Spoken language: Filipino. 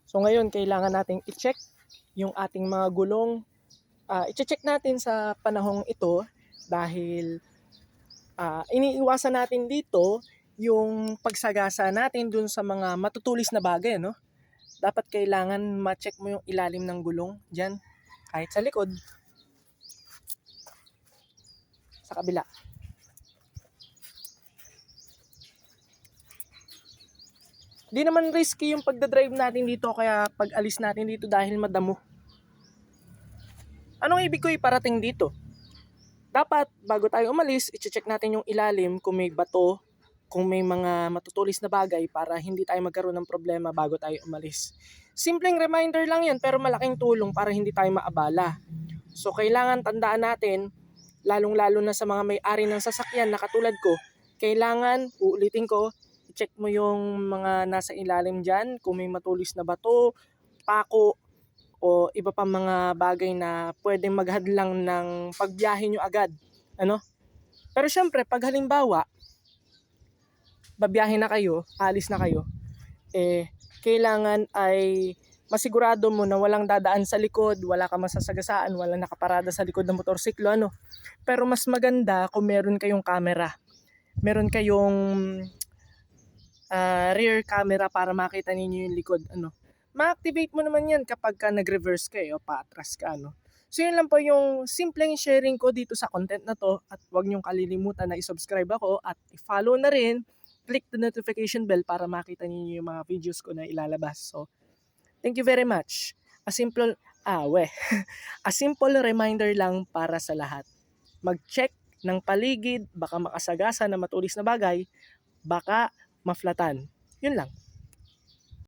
So ngayon, kailangan nating i-check yung ating mga gulong. I-check natin sa panahong ito dahil iniiwasan natin dito yung pagsagasa natin dun sa mga matutulis na bagay, no? Dapat kailangan ma-check mo yung ilalim ng gulong dyan, kahit sa likod, sa kabila. Di naman risky yung pagdadrive natin dito, kaya pag alis natin dito dahil madamo. Anong ibig ko iparating dito? Dapat bago tayo umalis, i-check natin yung ilalim kung may bato, kung may mga matutulis na bagay para hindi tayo magkaroon ng problema bago tayo umalis. Simpleng reminder lang yan pero malaking tulong para hindi tayo maabala. So kailangan tandaan natin, lalong-lalo na sa mga may-ari ng sasakyan na katulad ko, kailangan, uulitin ko, i-check mo yung mga nasa ilalim dyan, kung may matulis na bato, pako, o iba pa mga bagay na pwedeng maghadlang ng pagbiyahe nyo agad. Ano? Pero syempre, pag halimbawa, babiyahe na kayo, alis na kayo, kailangan ay masigurado mo na walang dadaan sa likod, wala ka masasagasaan, walang nakaparada sa likod ng motorsiklo, ano. Pero mas maganda kung meron kayong camera. Meron kayong rear camera para makita ninyo yung likod, ano. Ma-activate mo naman yan kapag ka nag-reverse ka o paatras ka, ano. So yun lang po yung simpleng sharing ko dito sa content na to, at huwag niyong kalilimutan na i-subscribe ako at i-follow na rin, click the notification bell para makita niyo yung mga videos ko na ilalabas. So thank you very much. A simple a simple reminder lang para sa lahat. Mag-check ng paligid, baka makasagasa na matulis na bagay, baka maflatan. Yun lang.